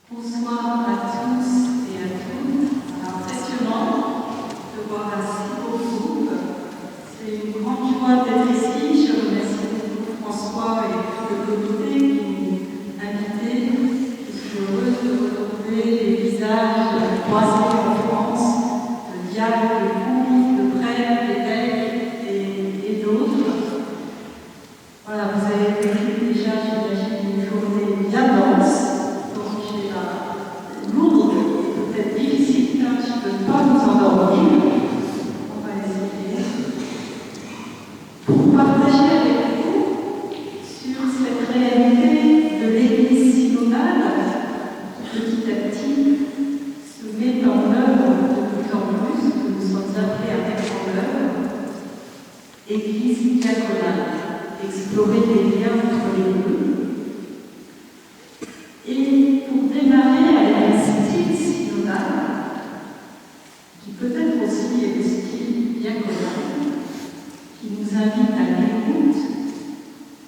Bonsoir à tous et à toutes. C'est impressionnant de voir un si beau groupe. C'est une grande joie d'être ici. Je remercie beaucoup François et tout le comité qui m'ont invité. Je suis heureuse de retrouver les visages croisés en France, de Diane, de Pouille, de Prêt, d'Évêque et d'autres. Voilà, vous avez vécu déjà, j'imagine, une journée bien dense. Lourde, peut-être difficile, je ne peux pas nous endormir. On va essayer. Pour partager avec vous sur cette réalité de l'Église synodale, petit à petit, se met en œuvre de plus en plus, que nous sommes appelés à mettre en œuvre, Église diaconale, explorer les liens entre les deux. Et pour démarrer avec un style synodal, qui peut-être aussi est le style bien commun, qui nous invite à l'écoute,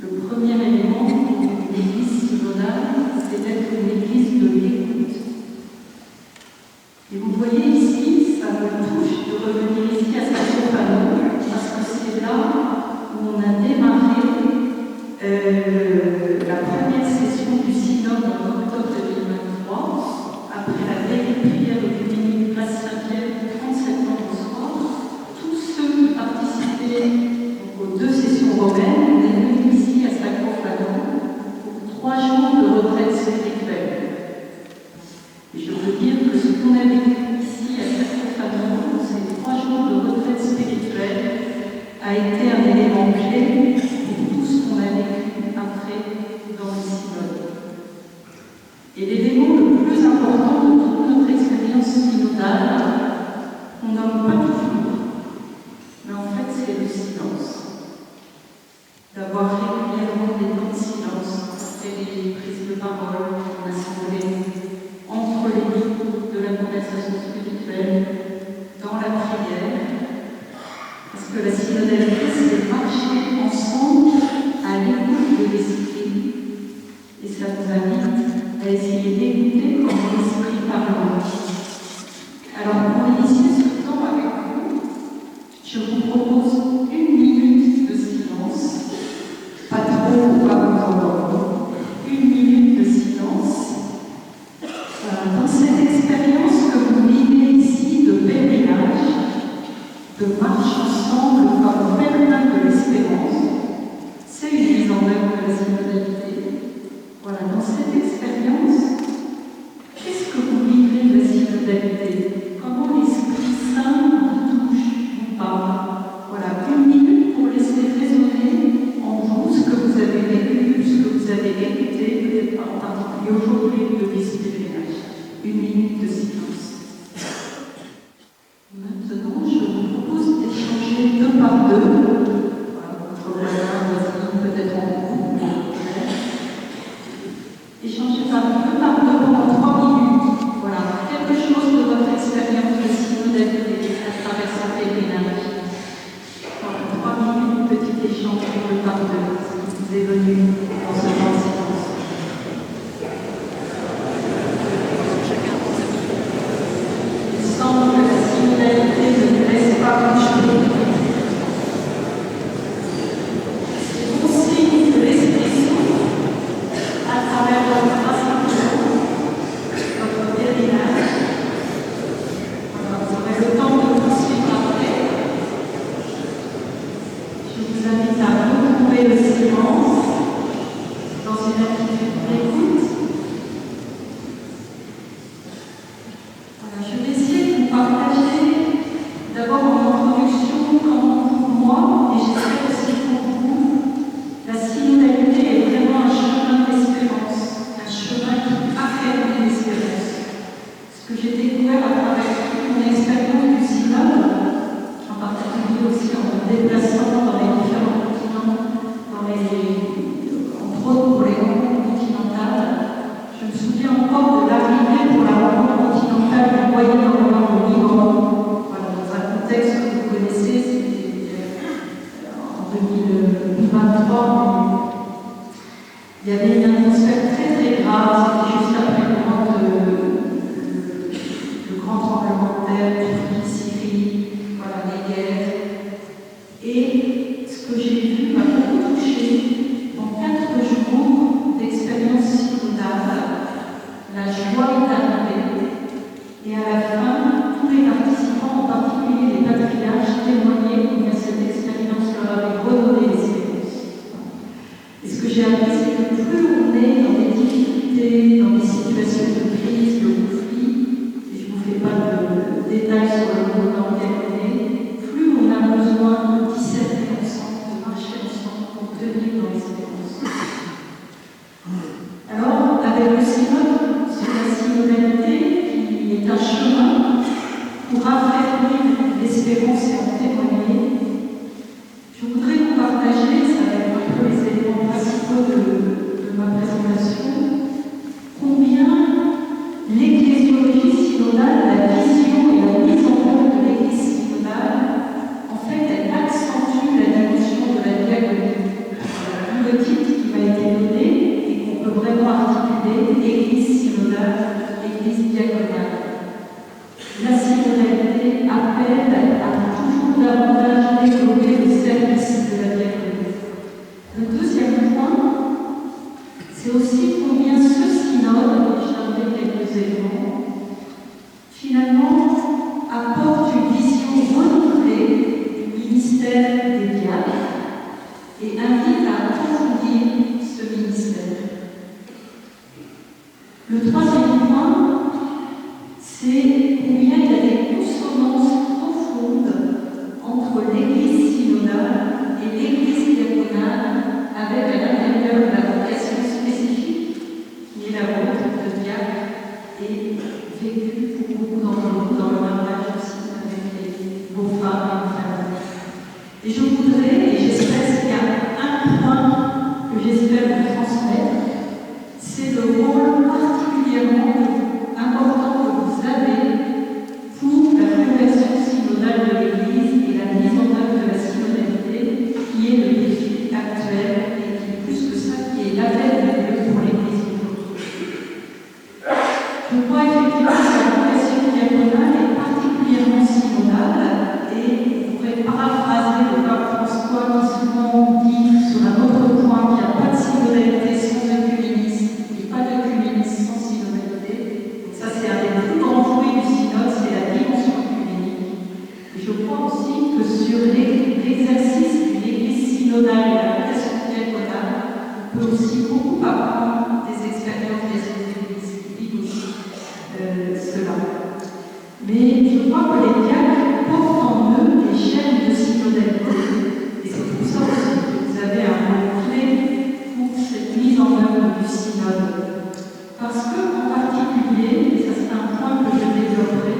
le premier élément d'une église synodale, c'est d'être une église de l'écoute. Et vous voyez ici, ça me touche de revenir ici à Sacco-Fano, parce que c'est là où on a démarré la première session du synode en octobre 2023, après la veille prière du ministre Place Saint-Pierre du 30 septembre au soir. Tous ceux qui participaient aux deux sessions romaines, on est venus ici à Sacco-Fano pour 3 jours de retraite spirituelle. Et je veux dire que ce qu'on a vécu ici à Sacco-Fano, ces 3 jours de retraite spirituelle, a été un élément clé pour tout ce qu'on a vécu après dans le synode. Et l'élément le plus important de toute notre expérience synodale, on nomme pas toujours, mais en fait c'est le silence. D'avoir régulièrement des temps de silence après les prises de parole en assemblée, entre les livres de la conversation spirituelle, dans la prière, parce que la synodalité c'est marcher ensemble à l'écoute de l'esprit, et ça nous invite à essayer d'écouter comment l'esprit parle. Alors pour initier ce temps avec vous, je vous propose 1 minute de silence, pas trop ou pas vous endormir, 1 minute de silence. Dans cette expérience que vous vivez ici de pèlerinage, de marche ensemble comme pèlerin de l'espérance, c'est une mise en œuvre de la synodalité. Voilà, dans cette expérience, qu'est-ce que vous vivez de la synodalité? Comment l'Esprit Saint vous touche, vous parle? Voilà, 1 minute pour laisser résonner en vous ce que vous avez vécu, ce que vous avez écouté, peut-être pas en particulier aujourd'hui depuis ce pèlerinage. 1 minute de silence. Maintenant, je vous propose d'échanger 2 par 2. Voilà, votre voisin, peut-être en groupe. j'ai appris, c'est que plus on est dans des difficultés, dans des situations de crise, de conflit, et je ne vous fais pas de détails sur le monde dans lequel on est, plus on a besoin de discerner ensemble, de marcher ensemble pour tenir dans l'espérance. Alors, avec le synode, c'est la synodalité qui est un chemin pour raffermir l'espérance et en témoigner. Je voudrais vous partager, ça va être un peu les éléments principaux de ma présentation, combien l'ecclésiologie synodale, la vision et la mise en œuvre de l'église synodale, en fait, elle accentue la dimension de la diaconie. Le titre qui m'a été donné et qu'on peut vraiment articuler, église synodale, église diaconale. La synodalité appelle à toujours davantage développer le service de la diaconie. Le deuxième point, c'est aussi combien ce synode, je donnerai quelques éléments, finalement apporte une vision renouvelée du ministère des diacres et invite à approfondir ce ministère. Le troisième point, c'est combien il y a des consonances profondes entre l'église synodale et l'église diaconale, avec à l'intérieur la vocation spécifique qui est la vôtre de diacre et vécue pour beaucoup d'entre vous dans le mariage aussi avec vos femmes et vos familles. Et je voudrais, et j'espère qu'il y a un point que j'espère vous transmettre, c'est le rôle particulièrement important que vous avez pour la fondation synodale de l'Église et la mise en œuvre de la synodalité, qui est le défi actuel et qui est plus que ça, qui est l'appel de Dieu pour l'Église aujourd'hui. Je crois effectivement que la fondation diaconale est particulièrement synodale et on pourrait paraphraser le pape François qui souvent dit sur un autre point qu'il n'y a pas de synodalité sans œcuménisme et pas d'œcuménisme sans synodalité. Donc ça c'est un des plus grands fruits du synode, c'est la dimension œcuménique. Et je crois aussi que sur l'exercice d'une église synodale et la vocation diaconale, on peut aussi beaucoup apprendre des expériences des autres églises qui vivent aussi cela. Mais je crois que les diacres portent en eux des chaînes de synodalité. Et c'est pour ça aussi que vous avez un rôle clé pour cette mise en œuvre du synode. Parce que, en particulier, et ça c'est un point que je développerai,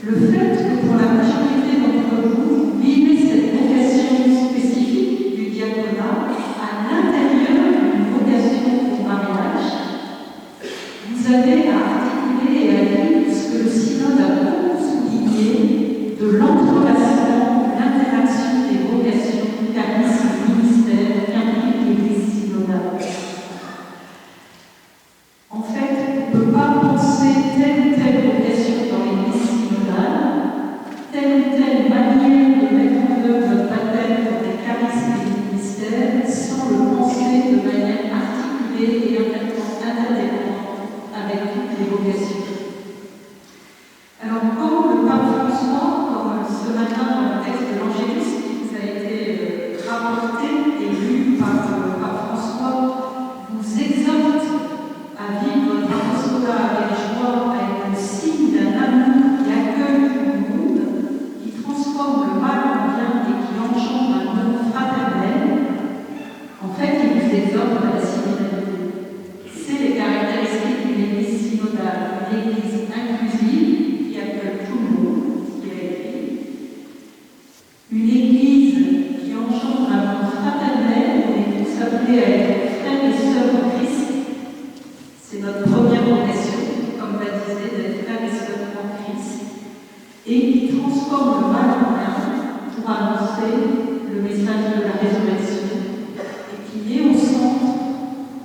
le fait que pour la majorité d'entre vous, vous vivez cette vocation spécifique du diaconat à l'intérieur d'une vocation au mariage, vous avez à articuler et à dire ce que le synode a beaucoup souligné de l'entrelacement, l'interaction des vocations, charisme, ministère, qu'implique l'église synodale. En fait, on ne peut pas penser telle ou telle vocation dans l'église synodale, telle ou telle manière de mettre en œuvre notre baptême pour des charismes et des ministères, sans le penser de manière articulée et interdépendante avec toutes les vocations. Alors, comme le pape François, comme ce matin dans le texte de l'Angélus qui vous a été rapporté et lu par le pape François, vous exhorte à vivre votre apostolat avec joie, avec le signe d'un amour qui accueille tout le monde, qui transforme le mal en bien et qui engendre un amour fraternel. En fait, il vous exhorte à la synodalité. C'est les caractéristiques d'une église synodale, une église inclusive qui accueille tout le monde, qui a écrit. Une église qui engendre un amour fraternel, on est tous appelés à être frères et sœurs en Christ. C'est notre première vocation, comme baptisé, d'être frères et sœurs en Christ, et qui transforme le mal en bien pour annoncer le message de la résurrection, et qui met au centre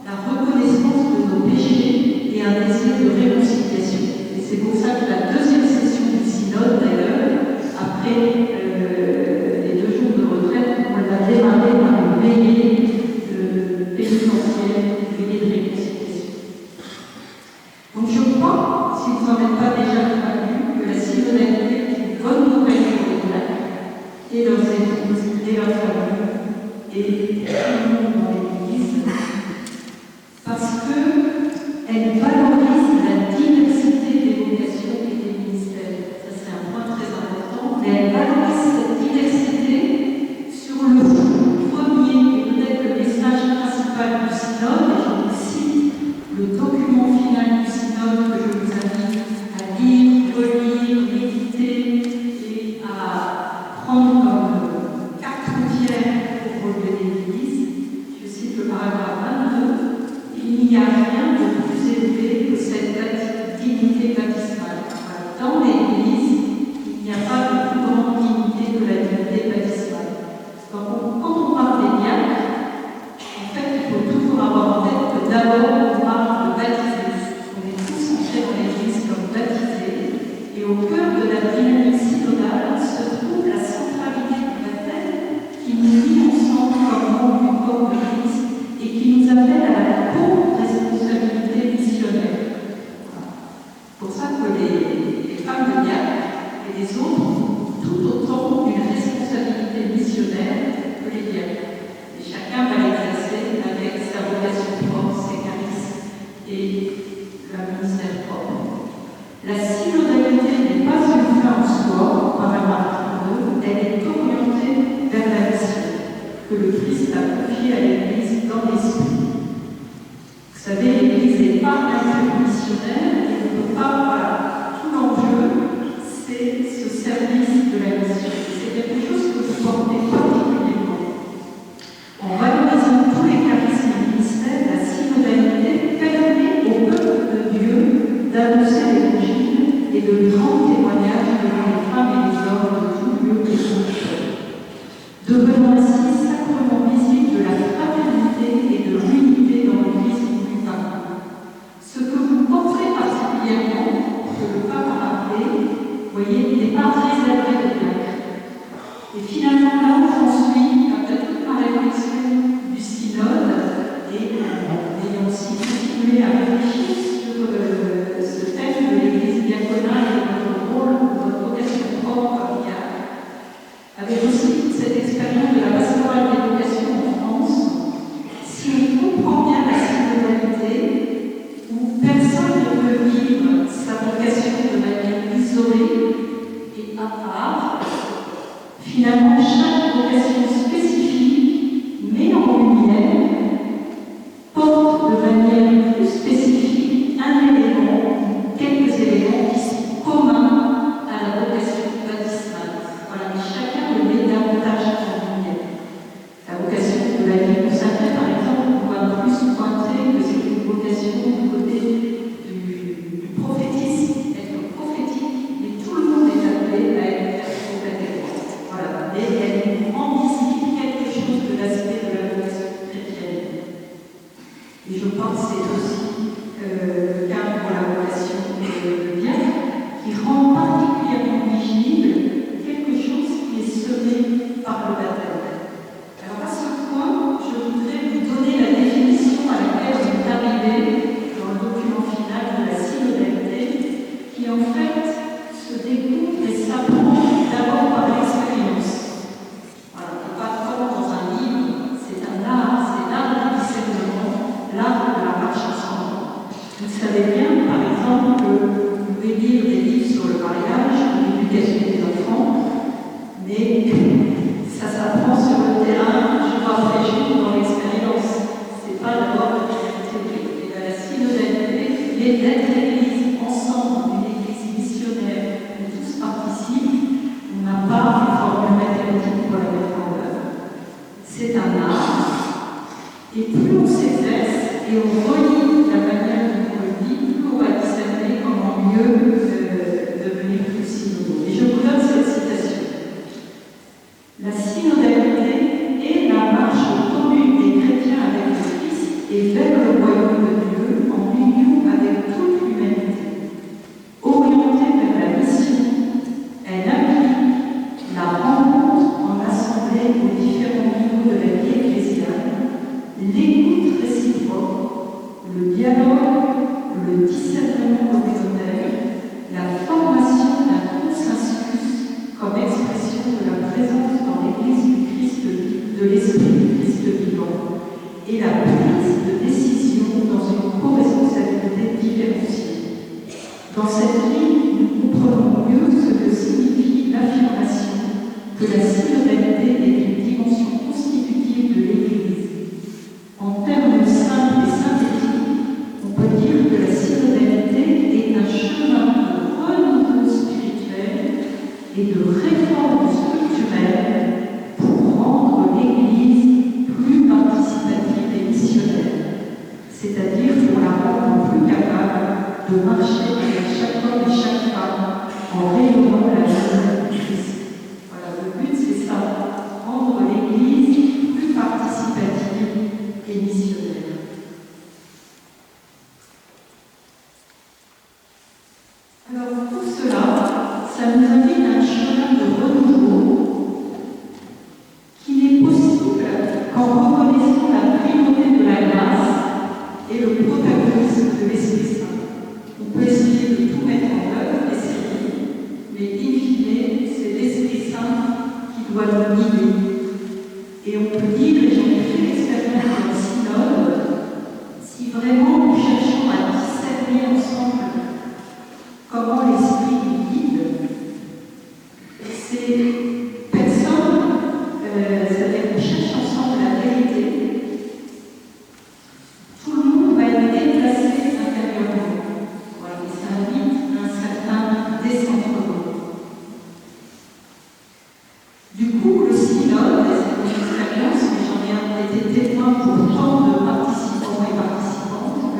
la reconnaissance de nos péchés et un désir de réconciliation. Et c'est pour ça que la deuxième session du synode, d'ailleurs, après les 2 jours de retraite, on l'a démarré par une veillée pénitentiaire, une veillée de réconciliation. Donc je crois, si vous n'en êtes pas déjà convaincus, que la synodalité est une bonne nouvelle pour les diacres et leurs épouses elle valorise la diversité des vocations et des ministères. Ça, c'est un point très important. Mais elle valorise cette diversité sur le premier, et peut-être le message principal du synode, et je vous cite le document final du synode que je vous invite à lire, relire, méditer et à prendre comme carte routière pour relever l'Église. Je cite le paragraphe 22. Il n'y a rien de plus élevé que cette dignité baptismale. Dans l'Église, il n'y a pas de plus grande dignité que la dignité baptismale. Donc, quand on parle des diacres, en fait, il faut toujours avoir en tête que d'abord, on parle de baptisés. On est tous entrés dans l'Église comme baptisés. Et au cœur de la dynamique synodale se trouve la centralité du baptême qui nous lie ensemble comme membres du corps de Christ et qui nous appelle à la co-responsabilité missionnaire. C'est pour ça que les femmes de diacre et les autres ont tout autant une responsabilité missionnaire que les diacres. Et chacun va l'exercer avec sa vocation propre, ses charismes et leur ministère propre. La synodalité n'est pas une fin en soi, paragraphe 32, elle est orientée vers la mission que le Christ a confiée à l'Église dans l'esprit. Vous savez, l'Église n'est pas un lieu missionnaire, et on ne peut pas, voilà, tout l'enjeu, c'est ce service de la mission. C'est quelque chose que vous portez particulièrement. En valorisant tous les charismes et ministères, la synodalité permet au peuple de Dieu d'annoncer l'Évangile et de lui rendre témoignage devant les femmes et les hommes de tout lieu et son cœur, devenant ainsi sacrement visible de la fraternité et de l'unité dans l'Église voulue par Dieu. Ce que vous portez particulièrement, que le pape a rappelé, vous voyez, n'est pas réservé aux diacres. Et finalement, là où j'en suis, après toute ma réflexion du synode, et ayant aussi continué à réfléchir sur ce thème de l'Église diaconale et de votre rôle, de votre vocation propre comme diacre, avec aussi toute cette expérience de la pastorale des vocations en France, si on comprend bien la synodalité, où personne ne peut vivre sa vocation de manière isolée et à part, finalement, chaque vocation spécifique, mais en lumière, porte de manière plus spécifique un élément, quelques éléments qui sont communs à la vocation baptismale. Voilà, mais chacun le met davantage en lumière. La vocation de la vie consacrée, par exemple, on voit plus pointer que c'est une vocation du côté du prophétisme, être prophétique, mais tout le monde est appelé à être prophète. Voilà, mais elle nous rend visible quelque chose de l'aspect de la vocation chrétienne. Et je pense que c'est aussi le cas pour la vocation de diacre, qui rend particulièrement visible quelque chose qui est semé par le baptême. Alors à ce point, je voudrais vous donner la définition à laquelle on est arrivé dans le document final de la synodalité, qui en fait se découvre et s'apprend d'abord par l'expérience. Voilà, on ne peut pas comme dans un livre, c'est un art, c'est l'art du discernement, l'art de la marche ensemble. Vous savez bien, par exemple, que vous pouvez lire des livres sur le mariage, l'éducation des enfants, mais ça s'apprend sur le terrain, jour après jour, dans l'expérience. C'est pas d'abord la théorie. Et bien, la synodalité, qui est d'être l'Église ensemble, une Église missionnaire, où tous participent, on n'a pas une formule mathématique pour la mettre en œuvre. C'est un art, et plus on s'exerce et on relie la manière dont on le dit, plus on va discerner comment mieux devenir plus synodaux. Et je vous donne cette citation. La synodalité est la marche commune des chrétiens avec le Christ et vers le royaume de Dieu en union avec toute l'humanité. Orientée vers la mission, elle implique la rencontre en assemblée aux différents niveaux de la vie ecclésiale, l'écoute réciproque, le dialogue, le discernement communautaire, la formation d'un consensus comme expression de la présence dans l'Église du Christ, de l'Esprit du Christ vivant, et la prise de décision dans une co-responsabilité cette ligne, nous comprenons mieux ce que signifie l'affirmation que la synodalité est une dimension constitutive de l'Église. En termes simples et synthétiques, on peut dire que la synodalité est un chemin de renouveau spirituel et de réforme structurelle pour rendre l'Église plus participative et missionnaire, c'est-à-dire pour la rendre plus capable de marcher avec chaque homme et chaque femme en rayonnant la lumière du Christ. Voilà, le but c'est ça, rendre l'Église plus participative et missionnaire. Alors pour cela, ça nous invite à un chemin de renouveau qui n'est possible qu'en reconnaissant la primauté de la grâce et le protagonisme de l'Esprit Saint. On peut essayer de tout mettre en œuvre, essayer, mais in fine, c'est l'Esprit Saint qui doit nous guider. Et on peut dire, et j'en ai fait l'expérience dans le synode, si vraiment nous cherchons à discerner ensemble comment l'Esprit nous guide, c'est personne, c'est-à-dire qu'on cherche ensemble la vérité, tout le monde va être déplacé intérieurement. Voilà, et ça invite un certain décentrement. Du coup, le synode, c'est une expérience, mais j'en ai été témoin pour tant de participants et participantes,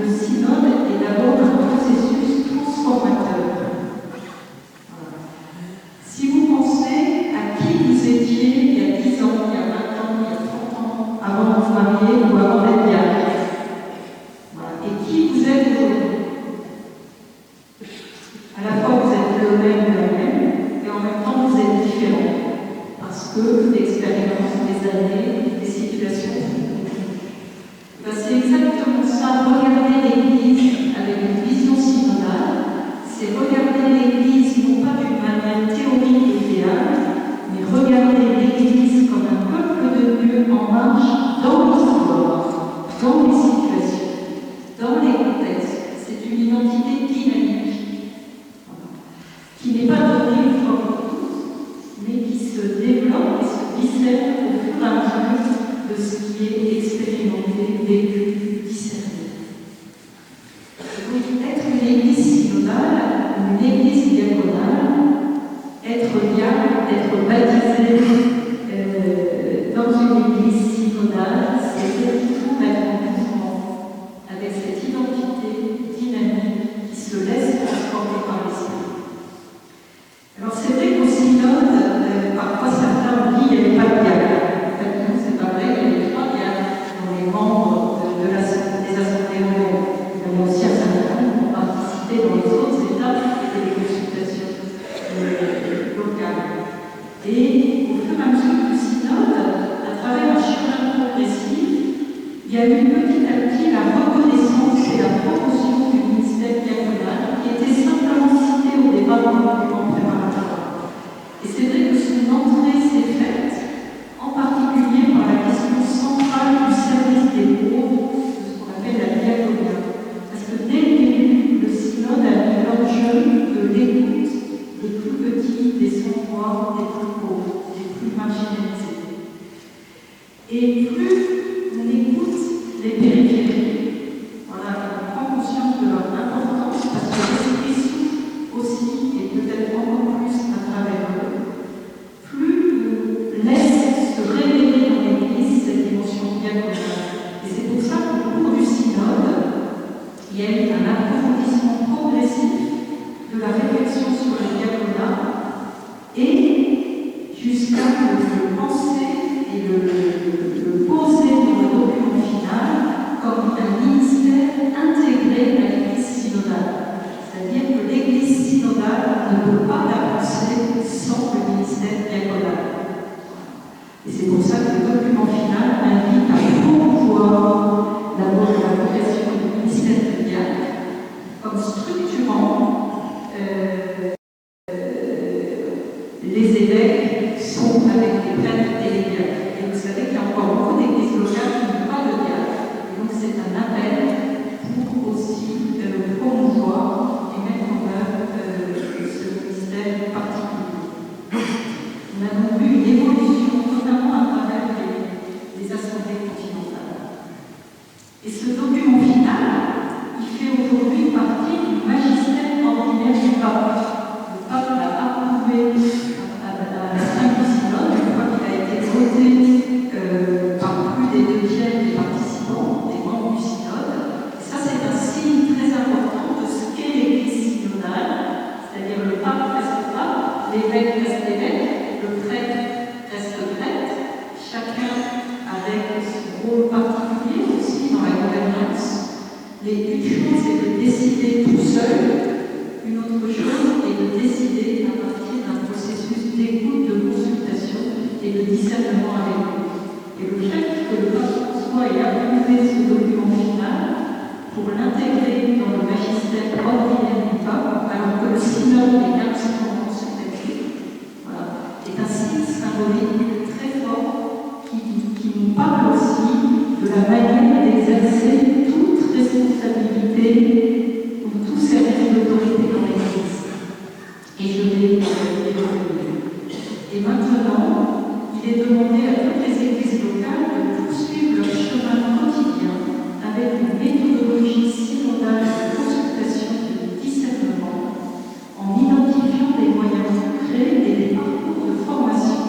Et ce document final, il fait aujourd'hui partie du magistère ordinaire du pape. Le pape l'a approuvé à la fin du synode, une fois qu'il a été voté par plus des 2/3 des participants, des membres du synode. Et ça, c'est un signe très important de ce qu'est l'Église synodale, c'est-à-dire le pape reste pape, l'évêque reste évêque, le prêtre reste prêtre, chacun avec son rôle particulier aussi dans la gouvernance. Mais une chose est de décider tout seul, une autre chose est de décider à partir d'un processus d'écoute, de consultation et de discernement avec eux. Et le fait que le pape François ait approuvé ce document final pour l'intégrer dans le magistère ordinaire du pape, alors que le synode est absolument consultatif, voilà, est un signe symbolique très fort qui nous parle aussi de la manière d'exercer toute responsabilité pour tout service d'autorité dans l'Église. Et je vais y revenir. Et maintenant, il est demandé à toutes les églises locales de poursuivre leur chemin quotidien avec une méthodologie synodale de consultation et de discernement, en identifiant des moyens concrets et des parcours de formation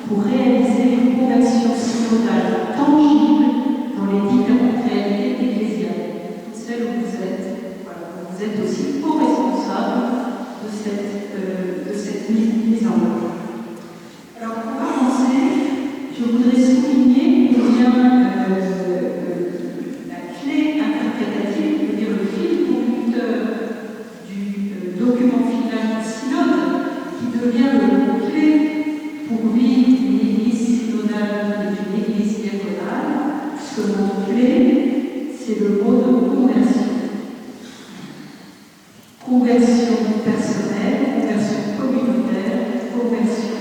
pour réaliser une conversion synodale tangible dans les différentes réalités ecclésiales. Toutes celles où vous êtes, voilà, vous êtes aussi co-responsables de cette mise en œuvre. Alors, pour avancer, je voudrais souligner combien la clé interprétative, je veux dire le fil conducteur du document final du synode, qui devient le clé pour vivre une église synodale et une église diaconale, ce mot-clé, c'est le mot de conversion. Conversion personnelle, conversion communautaire, conversion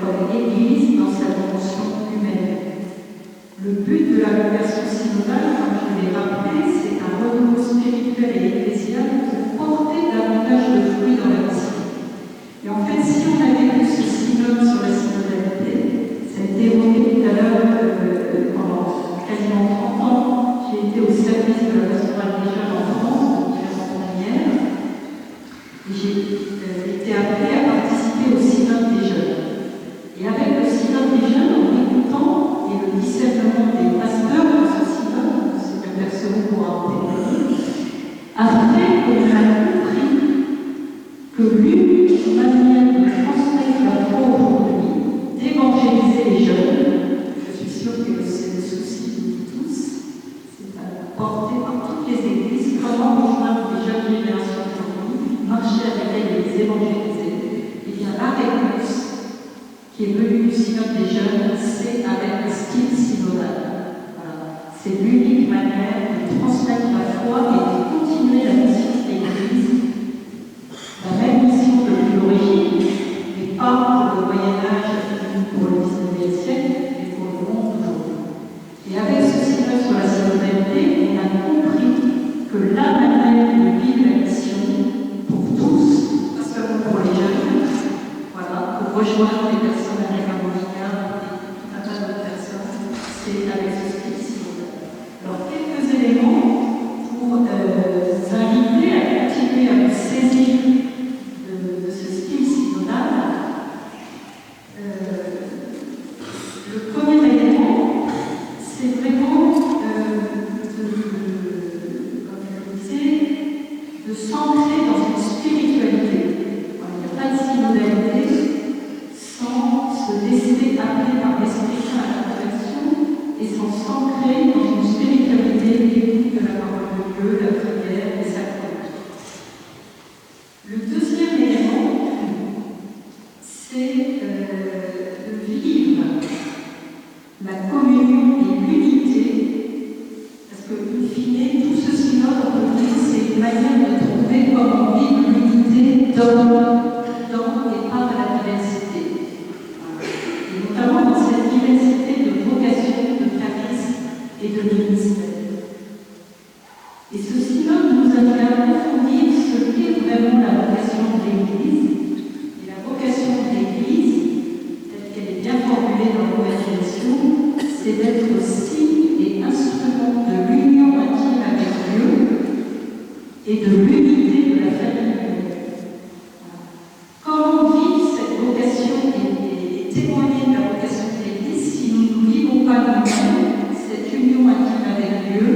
comme Église dans sa dimension humaine. Le but de la conversion synodale, comme je l'ai rappelé, c'est un renouveau spirituel et ecclésial pour porter davantage de fruits dans la mission. Et en fait, si on a vécu ce synode sur la synodalité, ça a été évoqué tout à l'heure pendant quasiment 30 ans, j'ai été au service de la pastorale des jeunes en France, de différentes manières. J'ai été appelée à participer au synode des jeunes. Et avec le synode des jeunes, en écoutant et le discernement des pasteurs de ce synode, c'est un personne pour en témoigner, après qu'on a compris que l'unique manière de transmettre la foi aujourd'hui, d'évangéliser les jeunes, je suis sûre que c'est le souci de nous tous, c'est à porter par toutes les églises comment rejoindre les jeunes générations aujourd'hui, marcher avec elles et les évangéliser. Et bien la réponse qui est venue du synode des jeunes, c'est avec le style synodal. Voilà. C'est l'unique manière de transmettre la foi et de continuer la mission de l'Église. La même mission depuis l'origine, mais pas pour le Moyen-Âge ni pour le XIXe siècle, mais pour le monde d'aujourd'hui. Et avec ce synode sur la synodalité, on a compris que la manière de vivre la mission pour tous, pas seulement pour les jeunes, voilà, pour rejoindre les personnes avec un handicap et tout un tas d'autres personnes, c'est avec ce style synodal. Alors, quelques éléments pour vous inviter à continuer à vous saisir de ce style synodal. Le premier élément, c'est vraiment, comme je le disais, de s'ancrer dans une spiritualité. Alors, il n'y a pas de synodalité sans se laisser appeler par l'Esprit Saint à la conversion et sans s'ancrer dans une spiritualité d'écoute de la parole de Dieu, la prière, les sacrements. Le deuxième élément, c'est de vivre la communion et l'unité, parce que, in fine, tout ce synode, on peut dire, c'est une manière de trouver comment vivre l'unité dans et par la diversité. Et notamment dans cette diversité de vocations, de charisme et de ministère. Et ce synode nous a fait approfondir ce qu'est vraiment la vocation de l'Église. Et la vocation de l'Église, telle qu'elle est bien formulée dans l'évangélisation, c'est d'être signe et instrument de et de l'unité de la famille. Comment vivre cette vocation et témoigner de la vocation de l'Église si nous ne vivons pas nous-mêmes cette union intime avec Dieu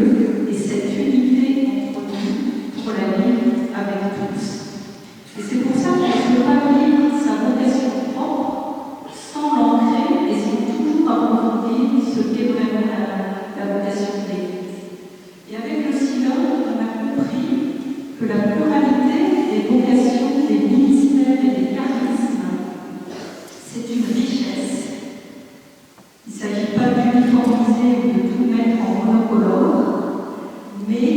et cette unité entre nous pour la vivre avec tous. Et c'est pour ça qu'on ne peut pas vivre sa vocation propre sans l'ancrer et sans toujours approfondir ce qu'est vraiment la vocation de l'Église. Et avec le synode, on a compris que la pluralité des vocations, des ministères et des charismes, c'est une richesse. Il ne s'agit pas d'uniformiser ou de tout mettre en monocolore, mais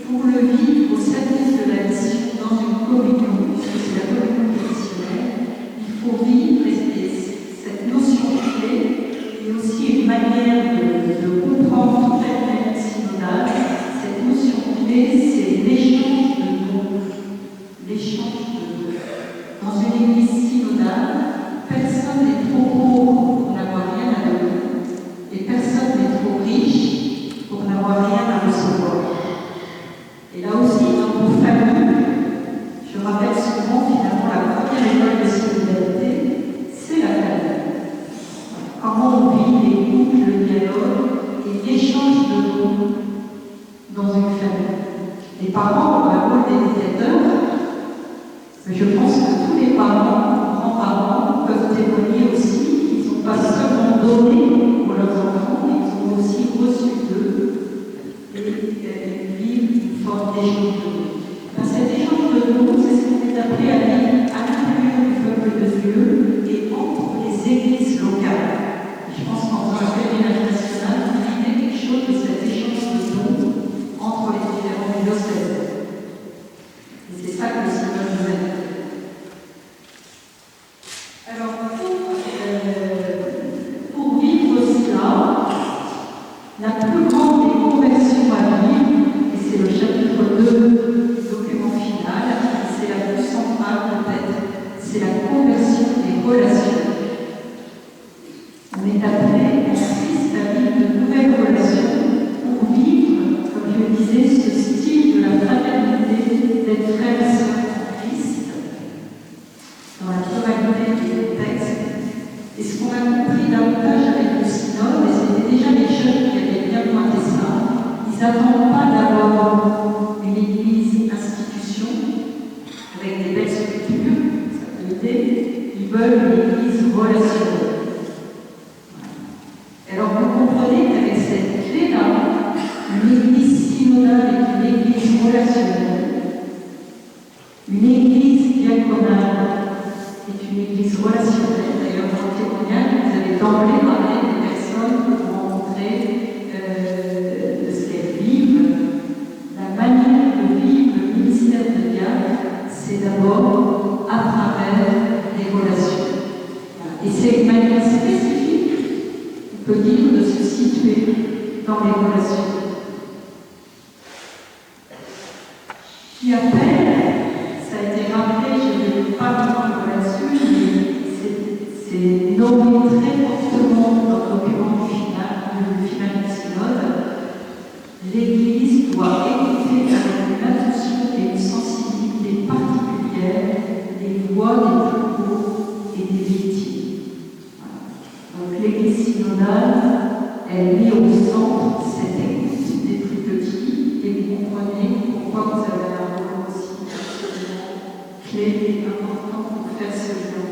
pour le vivre au service de la mission dans une communion, puisque c'est la communion traditionnelle, il faut vivre cette notion clé et aussi une manière de comprendre toute la dynamique synodale. Cette notion clé, c'est l'échange de dons. L'échange de dons. Dans une église synodale, personne n'est trop pauvre pour n'avoir rien à donner et personne n'est trop riche pour n'avoir rien à recevoir. Et là aussi, dans nos familles, je rappelle souvent finalement la première école de solidarité, c'est la famille. Comment on vit l'écoute, le dialogue et l'échange de dons dans une famille. Les parents ont un rôle d'éducateur, mais je pense que tous les parents, grands-parents, peuvent témoigner aussi qu'ils n'ont pas seulement donné pour leurs enfants, mais ils ont aussi reçu d'eux et vivent une forme d'échange de dons. Cet échange de dons, c'est ce qu'on est appelé à vivre à l'intérieur du peuple de Dieu et entre les églises locales. Je pense qu'en tant que pèlerinage national, il y a quelque chose de cet échange de dons entre les différents diocèses. Et c'est ça que le Seigneur nous aide. Alors, pour vivre cela, la plus grande des conversions à vivre, et c'est le chapitre 2 du document final, c'est la plus centrale peut-être, c'est la conversion des relations. On est appelé en Christ à vivre de nouvelles relations pour vivre, comme je le disais, ce style de la fraternité, d'être frères et sœurs en Christ, dans la pluralité des textes. Et ce qu'on a compris davantage avec le synode, et c'était déjà les jeunes qui avaient bien pointé ça, ils n'attendent pas d'avoir une église institution avec des belles structures, ça peut aider, ils veulent une église relationnelle. Alors vous comprenez qu'avec cette clé-là, une église synodale est une église relationnelle, une église diaconale est une église relationnelle. D'ailleurs, dans le témoignage, vous avez d'emblée parlé des personnes que vous rencontrez, de ce qu'elles vivent. La manière de vivre le ministère de Dieu, c'est d'abord à travers les relations. Et c'est une manière spécifique, on peut dire, de se situer dans les relations. Qui appelle, ça a été rappelé, je ne vais pas reprendre là-dessus, mais c'est nommé très fortement dans le document du final du synode. L'Église doit écouter avec une attention et une sensibilité particulière les voix des plus pauvres et des victimes. Donc l'Église synodale, elle met au centre cette écoute des plus petits et vous comprenez pourquoi vous avez un rôle aussi clé et important pour faire ce lien.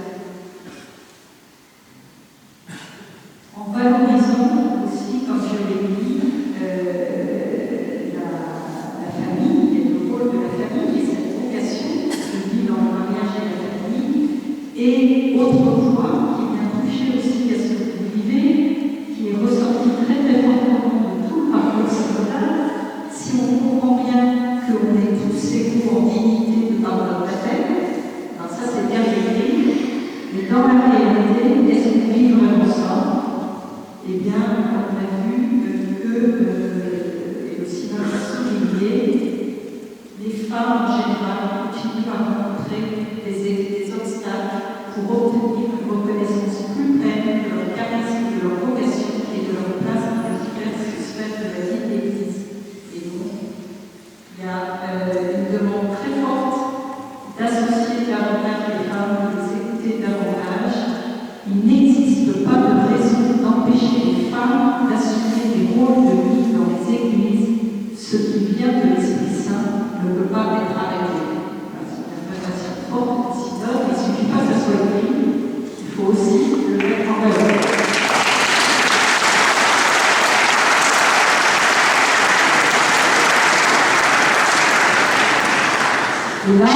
En valorisant aussi, comme je l'ai dit, pas être arrêté. Voilà, c'est une interprétation forte du synode. Il ne suffit pas que ça soit écrit, il faut aussi le mettre en œuvre. Et là,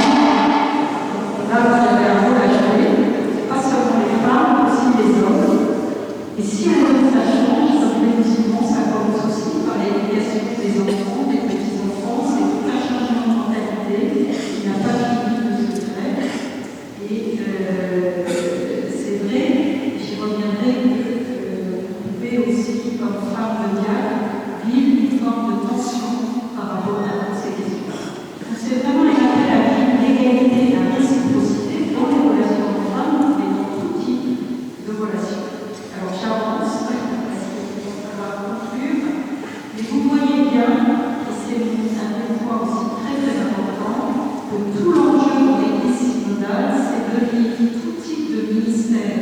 vous avez un rôle à jouer, pas seulement les femmes, mais aussi les hommes. Et si on veut que ça change, ça peut souvent, ça commence aussi par l'éducation des enfants, des petits-enfants, c'est tout un changement de mentalité qui n'a pas fini de se faire. Et c'est vrai, j'y reviendrai, que vous pouvez aussi, comme femme de diable, vivre une forme de tension par rapport à toutes ces questions. Donc c'est vraiment un appel à vivre l'égalité et la réciprocité dans les relations de femmes et dans tout type de relations. Alors j'avance, parce qu'on va conclure, mais vous voyez bien, et c'est un point aussi très très important, que tout l'enjeu de l'Église synodale, c'est de vivre tout type de ministère,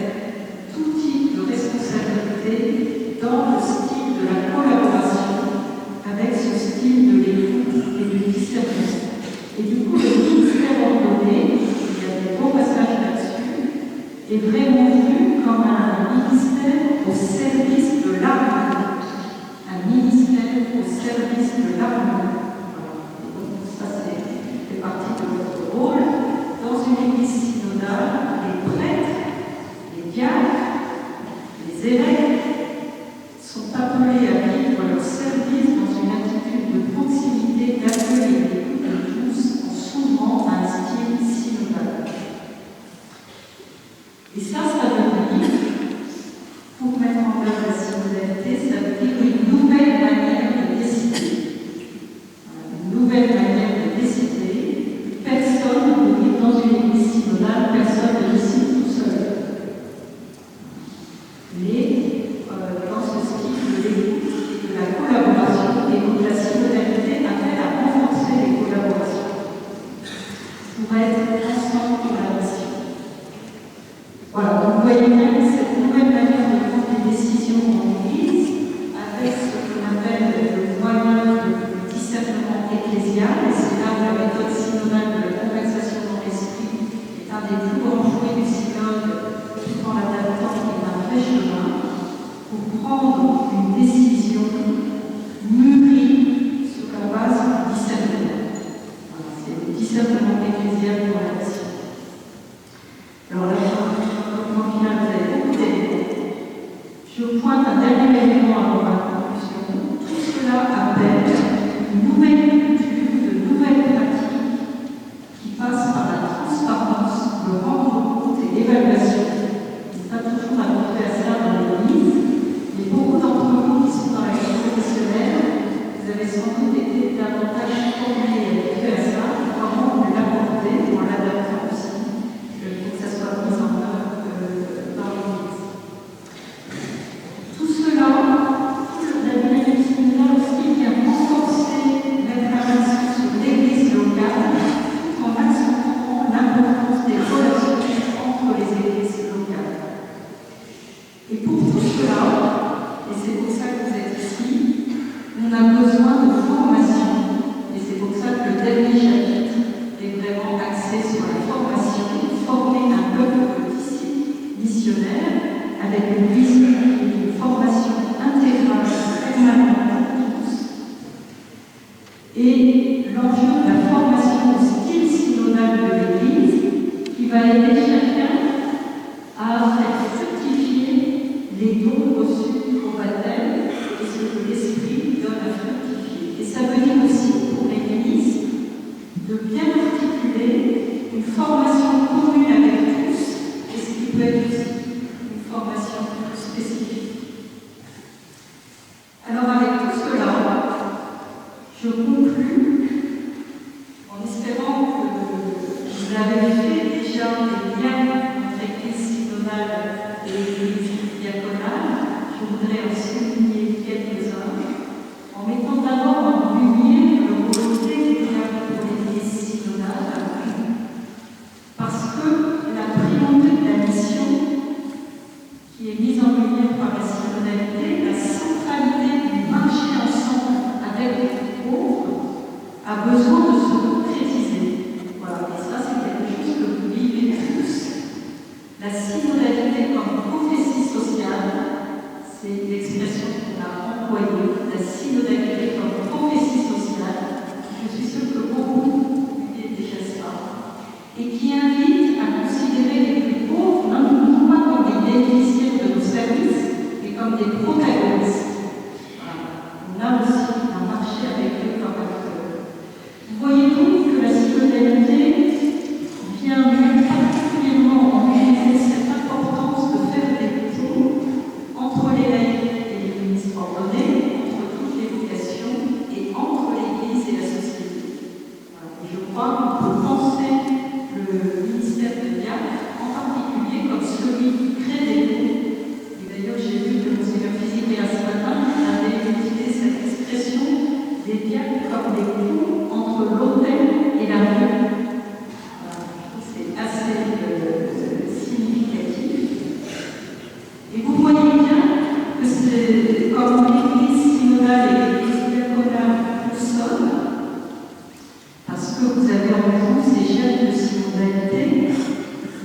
tout type de responsabilité dans le style de la collaboration avec ce style de l'écoute et du discernement. Et du coup, le ministère ordonné, il y a des beaux passages là-dessus, est vraiment vu comme un ministère au service de l'harmonie. Un ministère au service de l'harmonie. Voilà. Et donc, ça, c'est partie de votre rôle. Dans une église synodale, les prêtres, les diacres, les évêques sont appelés à vivre leur service dans une attitude de proximité, d'accueil et d'écoute de tous, en s'ouvrant à un style synodal. Et ça veut dire, pour mettre en œuvre la synodalité, ça veut dire une nouvelle manière de décider. Une nouvelle manière de décider. Personne ne peut vivre dans une église synodale, personne ne décide tout seul. Mais dans ce style de l'écoute et de la collaboration, et donc la synodalité appelle à renforcer les collaborations pour être ensemble pour la mission. Voilà, donc vous voyez bien cette nouvelle manière de prendre des décisions en Église, avec ce qu'on appelle le moyen de discernement ecclésial, et c'est là où la méthode synodale de la conversation dans l'esprit est un des plus grands fruits du synode, tout en l'adaptant, qui est un vrai chemin, pour prendre une décision mûrie sur la base du discernement. Voilà, c'est le discernement ecclésial pour la mission. Alors là, au final, vous avez beaucoup d'éléments. Je pointe un dernier élément avant ma conclusion. Tout cela appelle une nouvelle culture, de nouvelles pratiques qui passent par la transparence, le rendre compte et l'évaluation. Il n'est pas toujours habitué à ça dans l'Église, mais beaucoup d'entre vous qui sont dans la vie professionnelle, vous avez sans doute été davantage formés et habitués à ça. Comment vous l'apportez en l'adaptant aussi, pour que ça soit mis en œuvre dans l'Église. Tout cela, la dynamique synodale aussi vient renforcer, mettre l'accent sur l'Église locale, tout en accentuant l'importance des relations entre les églises locales. Et pour tout cela, et c'est pour ça que vous êtes ici, on a besoin de formation. Et c'est pour ça que le dernier chapitre est vraiment axé sur la formation, former un peuple de disciples missionnaires avec une vision et une formation intégrale, permanente pour tous. Et l'enjeu de la formation au style synodal de l'Église qui va aider chacun à faire fructifier les dons reçus au baptême et ce que l'Esprit donne à fructifier. Et ça veut dire aussi pour l'Église de bien articuler une formation commune avec tous, et ce qui peut être aussi une formation spécifique. Alors avec tout cela, je conclus en espérant que vous avez fait déjà des liens entre l'Église synodale et l'Église diaconale. Je voudrais en souligner quelques-uns, en mettant d'abord en lumière le rôle territorial pour l'Église synodale, parce que la priorité de la mission qui est mise en lumière par la synodalité, la centralité du marché ensemble avec les pauvres, a besoin de se concrétiser faire des ponts entre l'autel et la rue. C'est assez significatif. Et vous voyez bien que c'est comme l'église synodale et l'église diaconale nous sommes, parce que vous avez en vous ces jeunes de synodalité,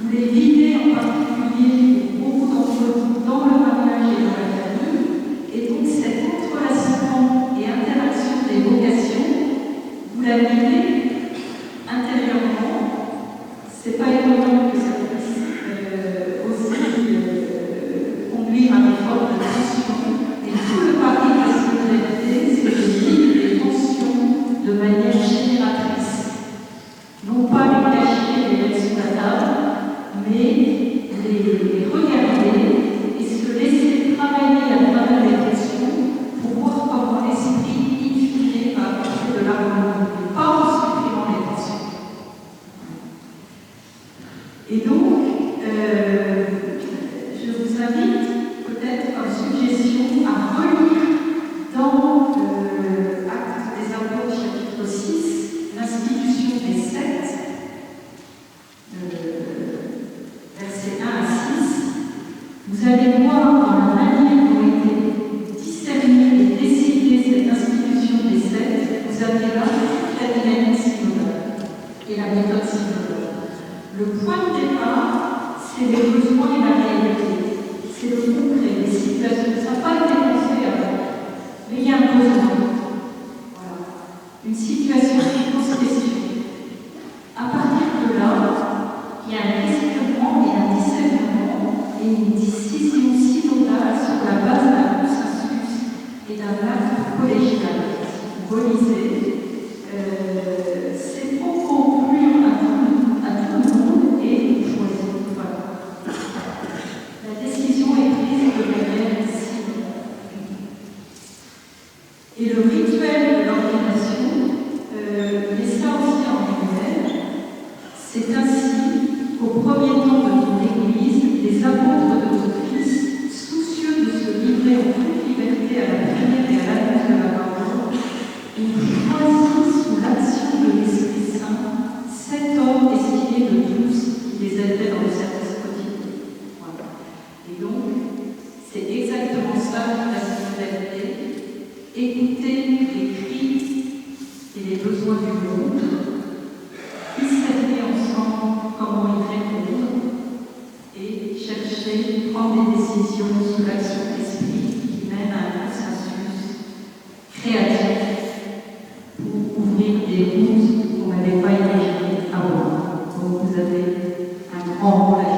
vous les vivez en particulier, beaucoup d'entre vous, dans le mariage et dans la famille, et donc cet entrelacement et interaction des vocations, vous la vivez intérieurement. C'est pas étonnant que ça puisse aussi conduire à des formes de tension. Et tout le pari de la solidarité, c'est de vivre les tensions de manière génératrice. Non pas les cacher et les mettre sous la table, mais les regarder et se laisser travailler à travers les tensions pour voir comment l'esprit, in fine, va apporter de l'harmonie, mais pas en supprimant les tensions. Et donc, je vous invite peut-être comme suggestion à relire dans Actes des Apôtres, chapitre 6, l'institution des sectes, versets 1 à 6. Vous allez voir dans la manière dont a été discernée et décidée cette institution des sectes, vous avez là la dynamique synodale et la méthode synodale. Le point de départ, c'est les besoins et la réalité. C'est le concret, les situations. Ça n'a pas été pensé avant, mais il y a un besoin. Voilà. Une situation qui pose question. À partir de là, il y a un questionnement et un discernement et une décision synodale sur la base d'un consensus et d'un acte collégial. Vous relisez, c'est pour conclure à tout le monde et choisir. Voilà. La décision est prise de manière synodale. Et le rituel de l'ordination, mais ça aussi en lui-même, c'est ainsi qu'au premier temps de ton Église, les apôtres de ton Christ, soucieux de se livrer en toute liberté à la prière et à l'annonce de la parole, ont choisi sous l'action de l'Esprit Saint 7 hommes estimés de tous qui les aidaient dans le service quotidien. Voilà. Et donc, c'est exactement ça la synodalité. Écouter les cris et les besoins du monde, discerner ensemble comment y répondre et chercher, prendre des décisions sous l'action de l'esprit qui mène à un consensus créatif pour ouvrir des routes qu'on n'avait pas imaginées avant. Donc vous avez un grand rôle à